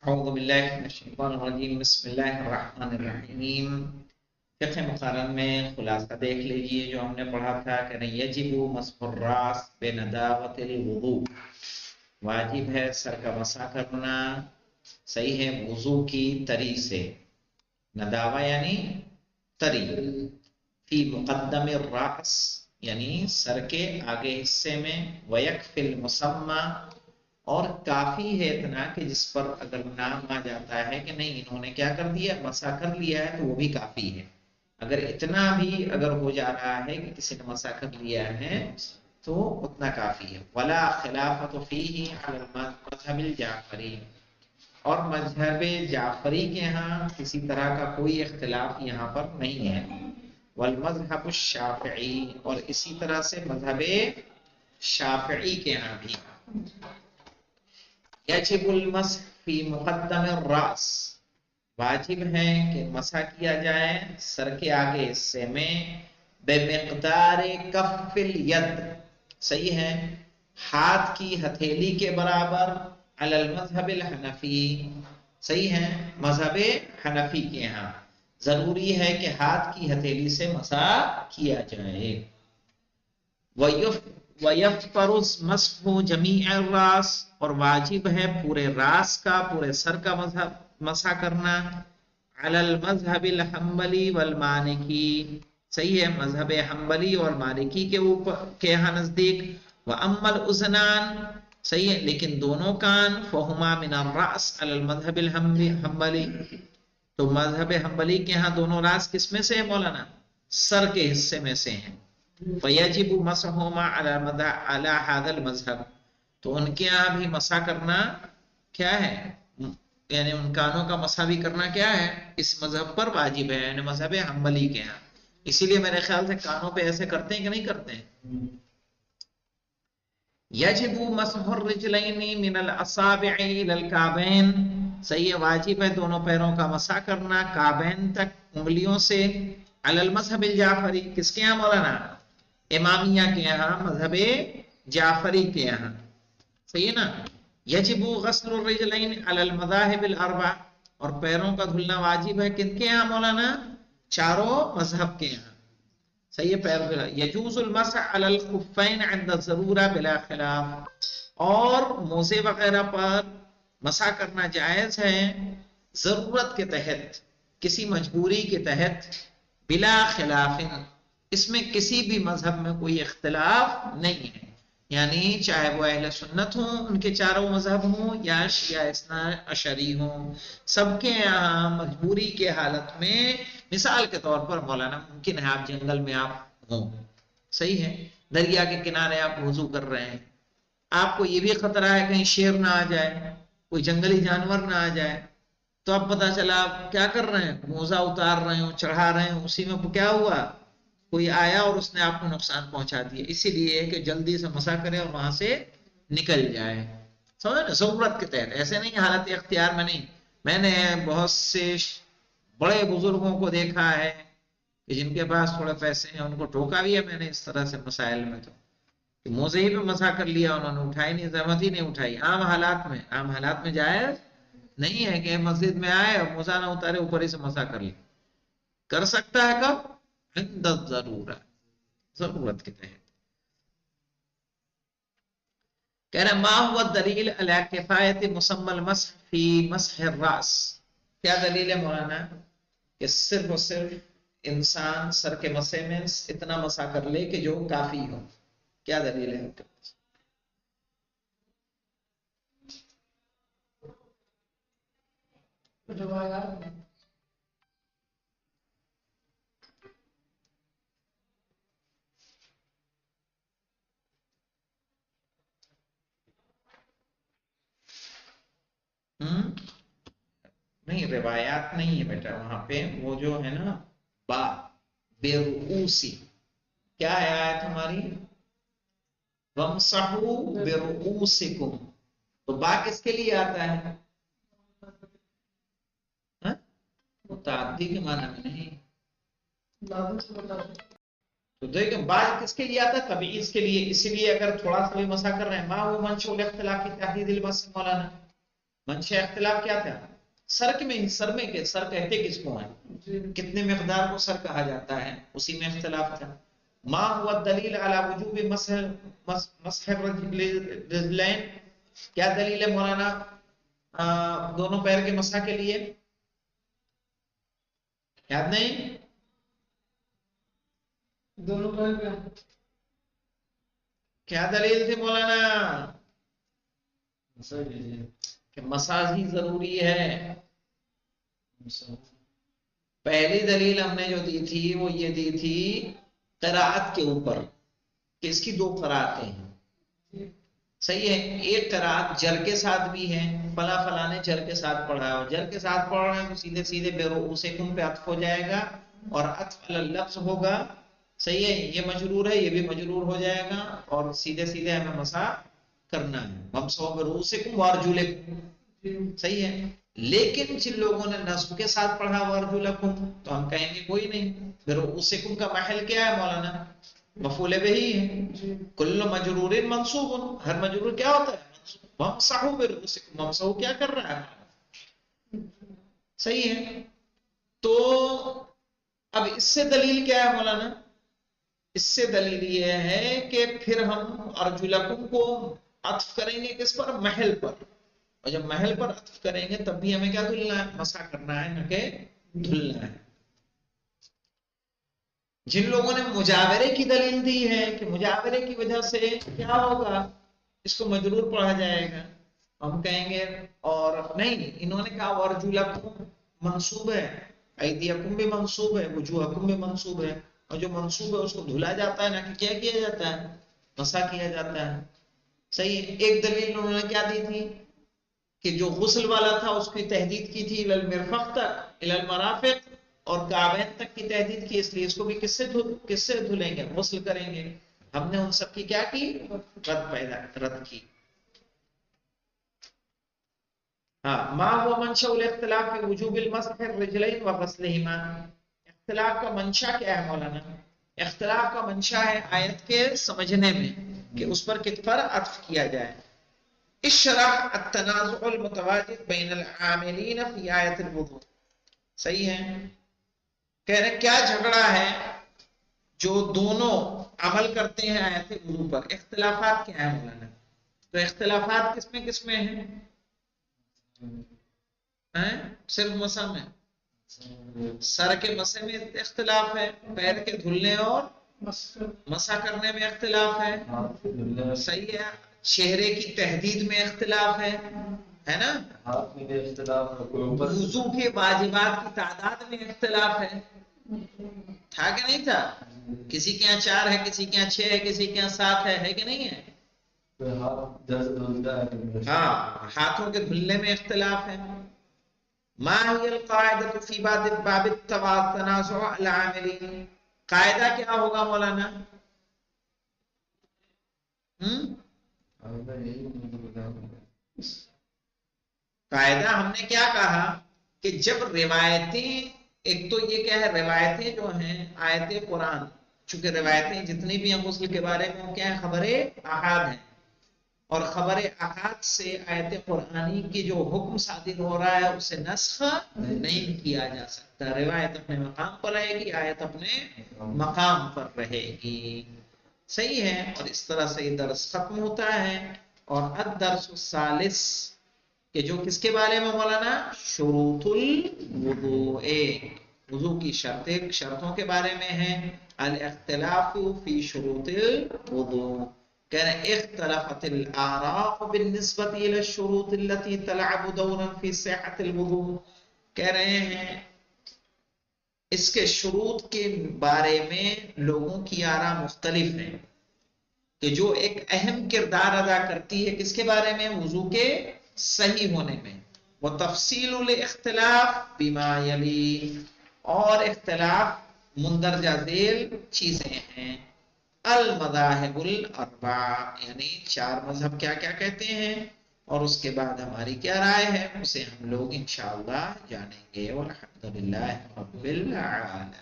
اعوذ باللہ من الشیطان الرجیم بسم اللہ الرحمن الرحیم۔ فقہ مقارن میں خلاصہ دیکھ لیجئے جو ہم نے پڑھا تھا کہ یجب مسح الراس بنداوۃ الوضوء، واجب ہے سر کا مسح کرنا، صحیح ہے، وضو کی تری سے۔ نداوہ یعنی تری، فی مقدم الراس یعنی سر کے آگے حصے میں، ویکفی المسمى اور کافی ہے اتنا کہ جس پر اگر نام آ جاتا ہے کہ نہیں انہوں نے کیا کر دیا، مسح کر لیا ہے، تو وہ بھی کافی ہے۔ اگر اتنا بھی اگر ہو جا رہا ہے کہ کسی نے مسح کر لیا ہے تو اتنا کافی ہے۔ ولا خلافۃ فیہ علی المذہب الجعفری، اور مذہب جعفری کے ہاں کسی طرح کا کوئی اختلاف یہاں پر نہیں ہے۔ والمذہب الشافعی، اور اسی طرح سے مذہب شافعی کے ہاں بھی یجب المسح فی مقدم الراس، واجب ہے کہ مسح کیا جائے سر کے آگے حصے میں، بمقدار کف الید، صحیح ہے، ہاتھ کی ہتھیلی کے برابر، علی المذہب الحنفی، صحیح ہے، مذہب حنفی کے ہاں ضروری ہے کہ ہاتھ کی ہتھیلی سے مسح کیا جائے۔ وَيَفْتَرُضْ مَسْحُ جَمِيعِ الرَّاسِ، اور واجب ہے پورے راس کا، پورے سر کا مسح کرنا، علی المذہب الحنبلی والمالکی، صحیح ہے، مذہب حنبلی اور مالکی کے اوپر کے ہاں نزدیک۔ وَأَمَّا الْأُذْنَانِ، صحیح ہے، لیکن دونوں کان، فَهُمَا مِنَ الرَّأْسِ علی المذہب الحنبلی، تو مذہب حنبلی کے ہاں دونوں راس کس میں سے ہے مولانا؟ سر کے حصے میں سے ہیں۔ فَيَجِبُ مَسْحُهُمَا عَلَى هَذَا الْمَذْهَبِ، تو ان کے یہاں بھی مسح کرنا کیا ہے، یعنی ان کانوں کا مسح بھی کرنا کیا ہے، اس مذہب پر واجب ہے، یعنی مذہب حنبلی کے یہاں۔ اسی لیے میرے خیال سے کانوں پہ ایسے کرتے ہیں کہ نہیں کرتے ہیں۔ یجب مسح الرجلین من الاصابع الى الکعبین، صحیح ہے، واجب ہے دونوں پیروں کا مسح کرنا کعبین تک، انگلیوں سے، علی المذہب الجعفری، کس کے یہاں مولانا؟ امامیہ کے یہاں، مذہب جعفری کے یہاں، صحیح ہے نا۔ یجب غسل الرجلین علی المذاہب الاربع، اور پیروں کا دھلنا واجب ہے کن کے یہاں مولانا؟ چاروں مذہب کے یہاں، صحیح ہے، پیر دھلا۔ یجوز المسح علی الخفین عند الضرورہ بلا خلاف، اور موزے وغیرہ پر مسح کرنا جائز ہے ضرورت کے تحت، کسی مجبوری کے تحت، بلا خلاف، اس میں کسی بھی مذہب میں کوئی اختلاف نہیں ہے، یعنی چاہے وہ اہل سنت ہوں، ان کے چاروں مذہب ہوں، یا شیعہ اثنا عشری ہوں، سب کے یہاں مجبوری کے حالت میں، مثال کے طور پر مولانا ممکن ہے آپ جنگل میں آپ ہوں، صحیح ہے، دریا کے کنارے آپ وضو کر رہے ہیں، آپ کو یہ بھی خطرہ ہے کہیں شیر نہ آ جائے، کوئی جنگلی جانور نہ آ جائے، تو اب پتہ چلا آپ کیا کر رہے ہیں، موزہ اتار رہے ہوں، چڑھا رہے ہیں، اسی میں کیا ہوا، کوئی آیا اور اس نے آپ کو نقصان پہنچا دیا، اسی لیے کہ جلدی سے مسح کرے اور وہاں سے نکل جائے، سمجھے نا، ضرورت کے تحت، ایسے نہیں حالت اختیار میں نہیں۔ میں نے بہت سے بڑے بزرگوں کو دیکھا ہے کہ جن کے پاس تھوڑے پیسے ہیں، ان کو ٹوکا بھی ہے میں نے اس طرح سے مسائل میں، تو کہ موزے ہی پہ مسح کر لیا انہوں نے، اٹھائی نہیں، زحمت ہی نہیں اٹھائی، عام حالات میں جائز نہیں ہے کہ مسجد میں آئے اور موزہ نہ اتارے، اوپر ہی سے مسح کر لے، کر سکتا ہے کب؟ عند الضرورہ، ضرورت کے تحت۔ کہہ رہے ما هو الدلیل علی کفایت مسمى المسح فی مسح الراس، کیا دلیل ہے مولانا کہ صرف اور صرف انسان سر کے مسح میں اتنا مسح کر لے کہ جو کافی ہو، کیا دلیل ہے؟ نہیں، روایات نہیں ہے بیٹا، وہاں پہ وہ جو ہے نا با برؤوسی، کیا ہے آیت ہماری؟ وَامْسَحُوا بِرُؤُوسِكُمْ، تو با کس کے لیے آتا ہے؟ متعدی کے معنی میں نہیں، تو دیکھیں بعض کس کے لیے آتا ہے؟ تبعیض کے لیے، اسی لیے اگر تھوڑا سا بھی مسح کر رہے ہیں، ما هو منشأ الاختلاف فی تحدید المسح مولانا، منشا اختلاف کیا تھا؟ سر میں سر کہتے کس کو ہیں؟ کتنے مقدار کو سر کہا جاتا ہے، اسی میں اختلاف تھا۔ ما هو الدلیل علی وجوب مسح الرجلین، کیا دلیل ہے مولانا دونوں پیر کے مسح کے لیے؟ یاد نہیں؟ دونوں پیر کا کیا دلیل تھی مولانا؟ کہ مسح ہی ضروری ہے۔ پہلی دلیل ہم نے جو دی تھی وہ یہ دی تھی قراءت کے اوپر کہ اس کی دو قراءتیں ہیں، صحیح ہے۔ ایک قراءت جر کے ساتھ بھی ہے، فلاں فلاں نے جر کے ساتھ پڑھا ہے، جر کے ساتھ پڑھ رہے ہیں تو سیدھے سیدھے برؤوسکم پہ عطف ہو جائے گا اور عطف علی اللفظ ہوگا، صحیح ہے۔ یہ مجرور ہے، یہ بھی مجرور ہو جائے گا اور سیدھے سیدھے ہمیں مسح کرنا ہے، وامسحوا برؤوسکم وارجلکم، صحیح ہے۔ لیکن جن لوگوں نے نصب کے ساتھ پڑھا وارجلکم تو ہم کہیں گے کوئی نہیں، برؤوسکم کا محل کیا ہے مولانا؟ مفعول بہی ہے۔ کل مجرور منصوب، ہر مجرور کیا ہوتا ہے؟ منصوب۔ وامسحوا برؤوسکم، وامسحوا کیا کر رہا ہے؟ صحیح ہے۔ تو اب اس سے دلیل کیا ہے مولانا؟ اس سے دلیل یہ ہے کہ پھر ہم ارجلکم کو عطف کریں گے کس پر؟ محل پر، اور جب محل پر عطف کریں گے تب بھی ہمیں کیا دھلنا ہے؟ مسح کرنا ہے، نہ کہ دھلنا ہے۔ جن لوگوں نے مجاورے کی دلیل دی ہے کہ مجاورے کی وجہ سے کیا ہوگا، اس کو مجرور پڑھا جائے گا، ہم کہیں گے اور نہیں، انہوں نے کہا ورجلکم منصوب ہے، ایدیکم بھی منصوب ہے، وجوہکم بھی منصوب ہے، اور جو منصوب ہے اس کو دھلا جاتا ہے، نہ کہ کیا کیا جاتا ہے؟ مسح کیا جاتا ہے، صحیح ہے۔ ایک دلیل انہوں نے کیا دی تھی کہ جو غسل والا تھا اس کی تحدید کی تھی الی المرفق تک، الی المرافق، اور کعبین تک کی تحدید کی، اس لیے اس کو بھی کس سے دھلیں گے؟ غسل کریں گے۔ ہم نے ان سب کی کیا کی؟ رد کی۔ ہاں، ما هو منشأ الاختلاف في وجوب المسح الرجلين وغسلهما، اختلاف کا منشا کیا ہے مولانا؟ اختلاف کا منشا ہے آیت کے سمجھنے میں کہ اس پر کس پر عطف کیا جائے۔ اشرح التنازع المتواجد بین العاملین فی آیت الوضوء، صحیح ہے۔ کہہ رہے کیا جھگڑا ہے جو دونوں عمل کرتے ہیں آیت وضو پر، اختلافات کیا ہیں مولانا؟ تو اختلافات کس میں ہیں؟ صرف مسح میں، سر کے مسح میں اختلاف ہے، پیر کے دھلنے اور مسح کرنے میں اختلاف ہے، صحیح ہے۔ چہرے کی تحدید میں اختلاف ہے نا، وضو کے واجبات کی تعداد میں اختلاف ہے، تھا کہ نہیں تھا؟ کسی کے یہاں 4 ہے، کسی کے یہاں 6 ہے، کسی کے یہاں 7 ہے کہ نہیں ہے؟ ہاں، ہاتھوں کے دھلنے میں اختلاف ہے۔ ما هي القاعدة في باب التنازع العاملين، قاعدہ کیا ہوگا مولانا؟ قاعدہ ہم نے کیا کہا کہ جب روایتیں، ایک تو یہ کیا ہے، روایتیں جو ہیں آیت قرآن، چونکہ روایتیں جتنی بھی ہیں غسل کے بارے میں وہ کیا ہے؟ خبر احاد ہیں، اور خبر احاد سے آیت قرآنی کی جو حکم صادر ہو رہا ہے اسے نسخ نہیں کیا جا سکتا، روایت اپنے مقام پر رہے گی، آیت اپنے مقام پر رہے گی، صحیح ہے۔ اور اس طرح سے یہ درس ختم ہوتا ہے۔ اور الدرس الثالث کہ جو کس کے بارے میں مولانا؟ شروط الوضوء، وضو کی شرطوں کے بارے میں ہے۔ الاختلاف فی شروط الوضوء، کہہ رہے اختلفت الآراء بالنسبة الى الشروط التي تلعب دورا في صحة الوضوء، کہہ رہے ہیں اس کے شروط کے بارے میں لوگوں کی آراء مختلف ہیں کہ جو ایک اہم کردار ادا کرتی ہے کس کے بارے میں؟ وضو کے صحیح ہونے میں۔ وتفصیل الاختلاف بما یلی، اور اختلاف مندرجہ ذیل چیزیں ہیں۔ المذاہب الاربعہ، یعنی 4 مذہب کیا کیا کہتے ہیں، اور اس کے بعد ہماری کیا رائے ہے اسے ہم لوگ انشاءاللہ جانیں گے۔ والحمدللہ رب العالمین۔